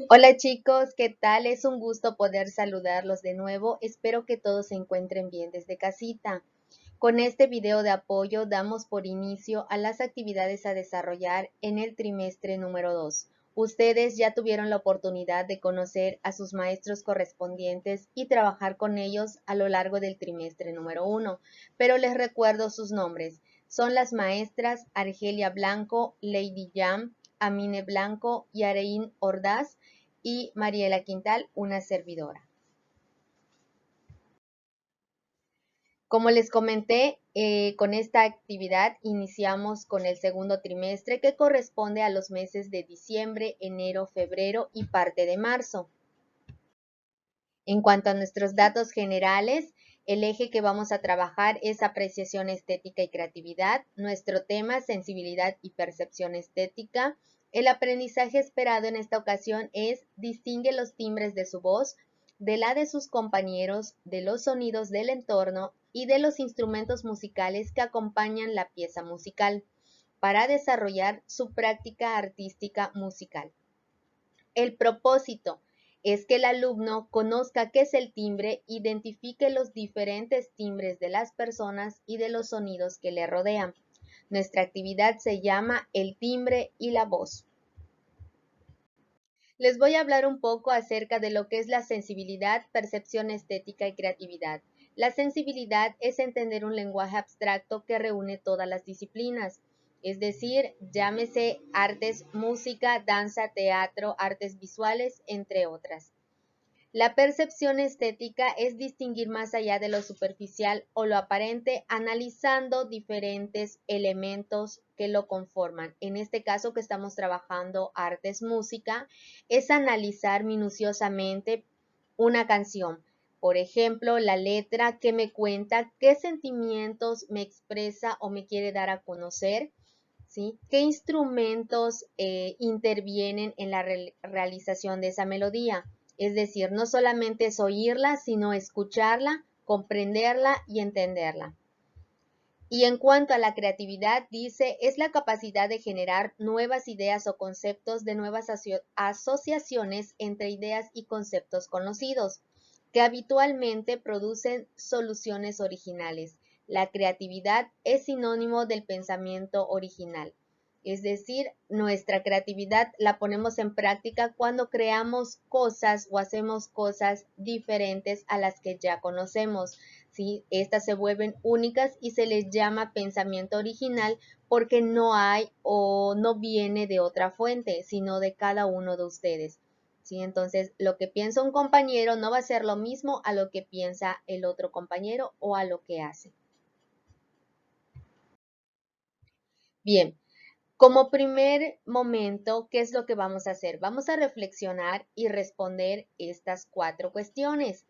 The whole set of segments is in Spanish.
Hola chicos, ¿qué tal? Es un gusto poder saludarlos de nuevo. Espero que todos se encuentren bien desde casita. Con este video de apoyo damos por inicio a las actividades a desarrollar en el trimestre número 2. Ustedes ya tuvieron la oportunidad de conocer a sus maestros correspondientes y trabajar con ellos a lo largo del trimestre número 1, pero les recuerdo sus nombres. Son las maestras Argelia Blanco, Lady Jam, Amine Blanco, Yarein Ordaz y Mariela Quintal, una servidora. Como les comenté, con esta actividad iniciamos con el segundo trimestre que corresponde a los meses de diciembre, enero, febrero y parte de marzo. En cuanto a nuestros datos generales, el eje que vamos a trabajar es apreciación estética y creatividad. Nuestro tema, sensibilidad y percepción estética. El aprendizaje esperado en esta ocasión es distingue los timbres de su voz, de la de sus compañeros, de los sonidos del entorno y de los instrumentos musicales que acompañan la pieza musical para desarrollar su práctica artística musical. El propósito es que el alumno conozca qué es el timbre, identifique los diferentes timbres de las personas y de los sonidos que le rodean. Nuestra actividad se llama el timbre y la voz. Les voy a hablar un poco acerca de lo que es la sensibilidad, percepción estética y creatividad. La sensibilidad es entender un lenguaje abstracto que reúne todas las disciplinas, es decir, llámese artes, música, danza, teatro, artes visuales, entre otras. La percepción estética es distinguir más allá de lo superficial o lo aparente, analizando diferentes elementos que lo conforman. En este caso que estamos trabajando artes, música, es analizar minuciosamente una canción. Por ejemplo, la letra que me cuenta qué sentimientos me expresa o me quiere dar a conocer. ¿Sí? ¿Qué instrumentos intervienen en la realización de esa melodía? Es decir, no solamente es oírla, sino escucharla, comprenderla y entenderla. Y en cuanto a la creatividad, dice, es la capacidad de generar nuevas ideas o conceptos de nuevas asociaciones entre ideas y conceptos conocidos, que habitualmente producen soluciones originales. La creatividad es sinónimo del pensamiento original. Es decir, nuestra creatividad la ponemos en práctica cuando creamos cosas o hacemos cosas diferentes a las que ya conocemos. ¿Sí? Estas se vuelven únicas y se les llama pensamiento original porque no hay o no viene de otra fuente, sino de cada uno de ustedes. ¿Sí? Entonces, lo que piensa un compañero no va a ser lo mismo a lo que piensa el otro compañero o a lo que hace. Bien, como primer momento, ¿qué es lo que vamos a hacer? Vamos a reflexionar y responder estas 4 cuestiones.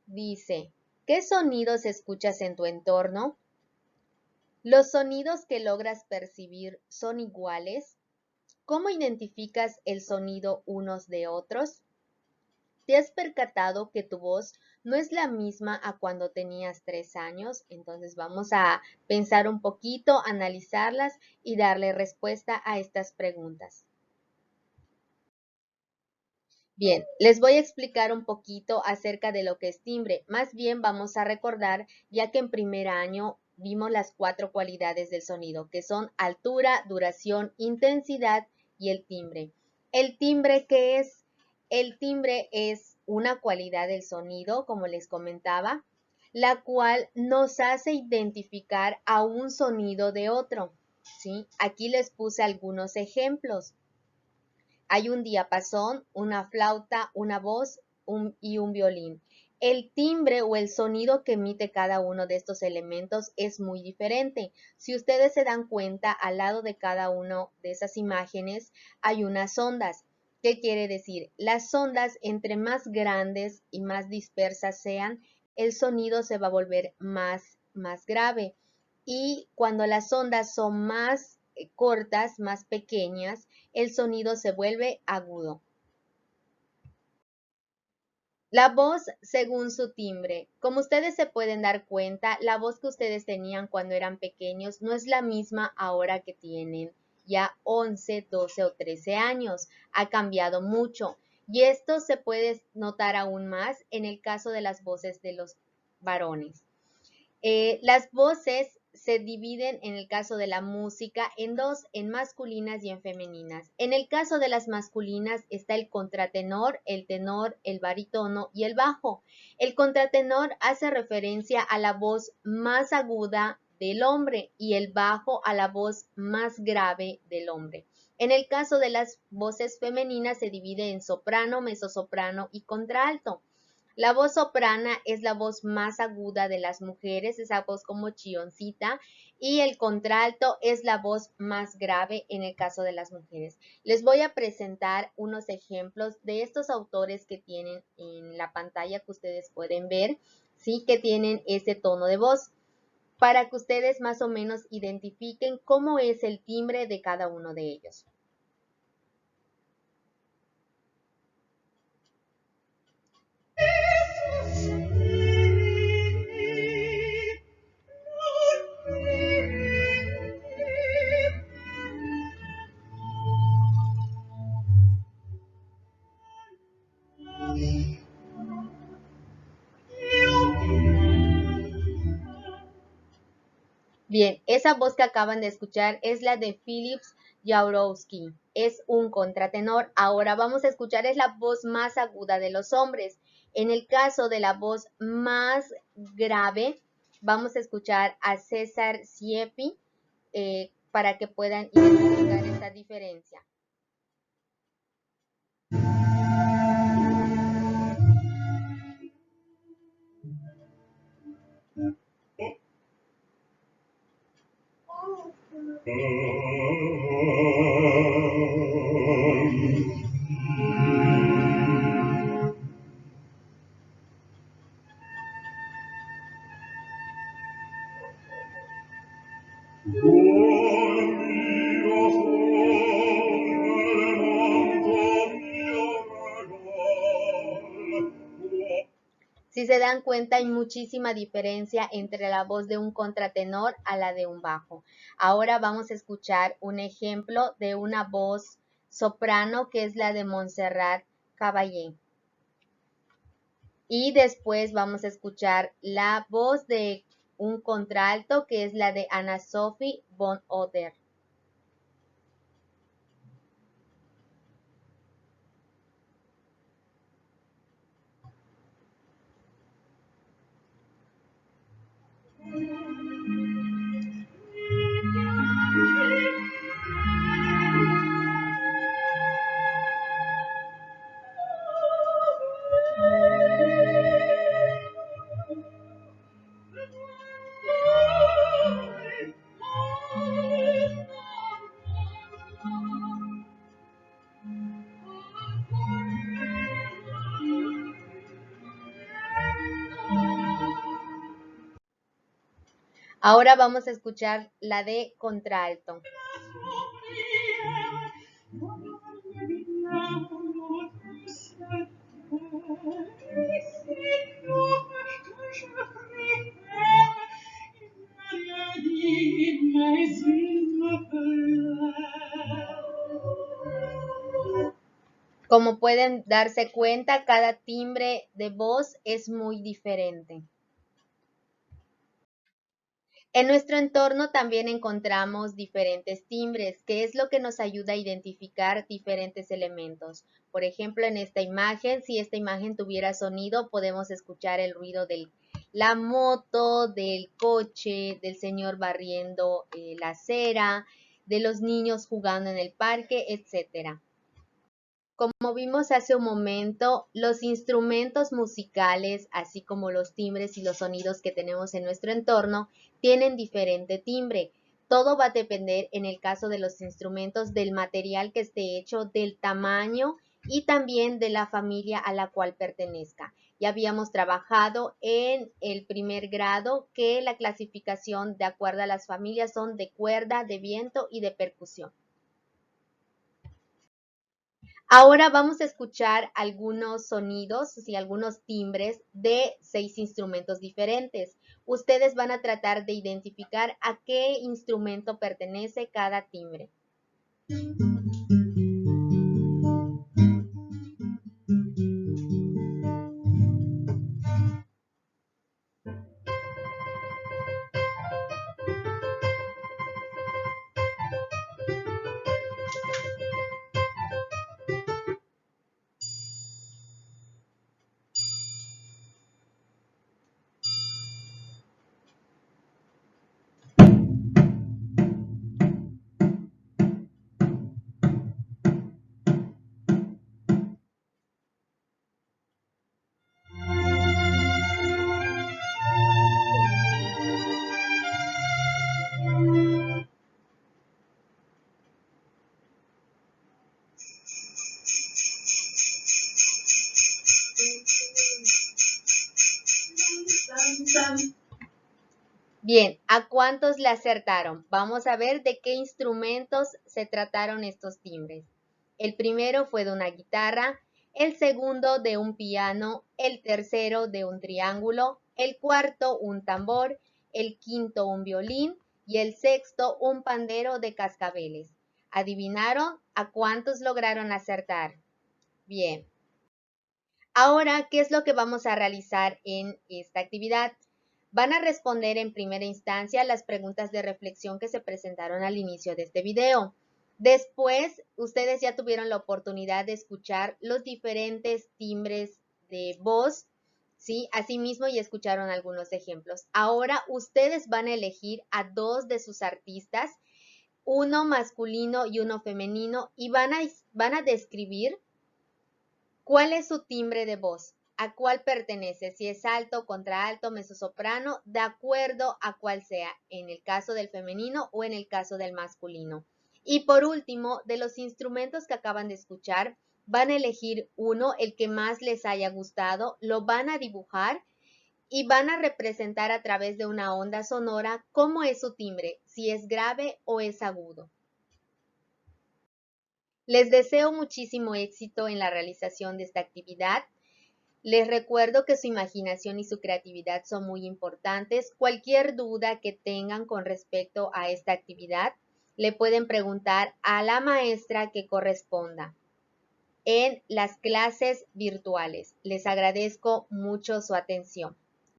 Dice, ¿qué sonidos escuchas en tu entorno? ¿Los sonidos que logras percibir son iguales? ¿Cómo identificas el sonido unos de otros? ¿Te has percatado que tu voz no es la misma a cuando tenías 3 años? Entonces vamos a pensar un poquito, analizarlas y darle respuesta a estas preguntas. Bien, les voy a explicar un poquito acerca de lo que es timbre. Más bien vamos a recordar, ya que en primer año vimos las 4 cualidades del sonido, que son altura, duración, intensidad y el timbre. ¿El timbre qué es? El timbre es una cualidad del sonido, como les comentaba, la cual nos hace identificar a un sonido de otro. ¿Sí? Aquí les puse algunos ejemplos. Hay un diapasón, una flauta, una voz y un violín. El timbre o el sonido que emite cada uno de estos elementos es muy diferente. Si ustedes se dan cuenta, al lado de cada una de esas imágenes hay unas ondas. ¿Qué quiere decir? Las ondas, entre más grandes y más dispersas sean, el sonido se va a volver más grave. Y cuando las ondas son más cortas, más pequeñas, el sonido se vuelve agudo. La voz según su timbre. Como ustedes se pueden dar cuenta, la voz que ustedes tenían cuando eran pequeños no es la misma ahora que tienen ya 11, 12 o 13 años. Ha cambiado mucho. Y esto se puede notar aún más en el caso de las voces de los varones. Las voces se dividen en el caso de la música en dos, en masculinas y en femeninas. En el caso de las masculinas está el contratenor, el tenor, el barítono y el bajo. El contratenor hace referencia a la voz más aguda del hombre y el bajo a la voz más grave del hombre. En el caso de las voces femeninas se divide en soprano, mezzosoprano y contralto. La voz soprana es la voz más aguda de las mujeres, esa voz como chilloncita, y el contralto es la voz más grave en el caso de las mujeres. Les voy a presentar unos ejemplos de estos autores que tienen en la pantalla que ustedes pueden ver, sí, que tienen ese tono de voz, para que ustedes más o menos identifiquen cómo es el timbre de cada uno de ellos. Bien, esa voz que acaban de escuchar es la de Philips Jaworowski. Es un contratenor. Ahora vamos a escuchar, es la voz más aguda de los hombres. En el caso de la voz más grave, vamos a escuchar a César Siepi para que puedan identificar esta diferencia. Si se dan cuenta, hay muchísima diferencia entre la voz de un contratenor a la de un bajo. Ahora vamos a escuchar un ejemplo de una voz soprano que es la de Montserrat Caballé. Y después vamos a escuchar la voz de un contralto que es la de Anna-Sophie von Otter. Ahora vamos a escuchar la de contralto. Como pueden darse cuenta, cada timbre de voz es muy diferente. En nuestro entorno también encontramos diferentes timbres, que es lo que nos ayuda a identificar diferentes elementos. Por ejemplo, en esta imagen, si esta imagen tuviera sonido, podemos escuchar el ruido de la moto, del coche, del señor barriendo la acera, de los niños jugando en el parque, etc. Como vimos hace un momento, los instrumentos musicales, así como los timbres y los sonidos que tenemos en nuestro entorno, tienen diferente timbre. Todo va a depender, en el caso de los instrumentos, del material que esté hecho, del tamaño y también de la familia a la cual pertenezca. Ya habíamos trabajado en el primer grado que la clasificación de acuerdo a las familias son de cuerda, de viento y de percusión. Ahora vamos a escuchar algunos sonidos y algunos timbres de 6 instrumentos diferentes. Ustedes van a tratar de identificar a qué instrumento pertenece cada timbre. Bien, ¿a cuántos le acertaron? Vamos a ver de qué instrumentos se trataron estos timbres. El primero fue de una guitarra, el segundo de un piano, el tercero de un triángulo, el cuarto un tambor, el quinto un violín y el sexto un pandero de cascabeles. ¿Adivinaron a cuántos lograron acertar? Bien. Ahora, ¿qué es lo que vamos a realizar en esta actividad? Van a responder en primera instancia las preguntas de reflexión que se presentaron al inicio de este video. Después, ustedes ya tuvieron la oportunidad de escuchar los diferentes timbres de voz, ¿sí? Asimismo, ya escucharon algunos ejemplos. Ahora, ustedes van a elegir a dos de sus artistas, uno masculino y uno femenino, y van a describir ¿cuál es su timbre de voz? ¿A cuál pertenece? Si es alto, contralto, mezzosoprano, de acuerdo a cuál sea, en el caso del femenino o en el caso del masculino. Y por último, de los instrumentos que acaban de escuchar, van a elegir uno, el que más les haya gustado, lo van a dibujar y van a representar a través de una onda sonora cómo es su timbre, si es grave o es agudo. Les deseo muchísimo éxito en la realización de esta actividad. Les recuerdo que su imaginación y su creatividad son muy importantes. Cualquier duda que tengan con respecto a esta actividad, le pueden preguntar a la maestra que corresponda en las clases virtuales. Les agradezco mucho su atención.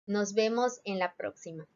Nos vemos en la próxima.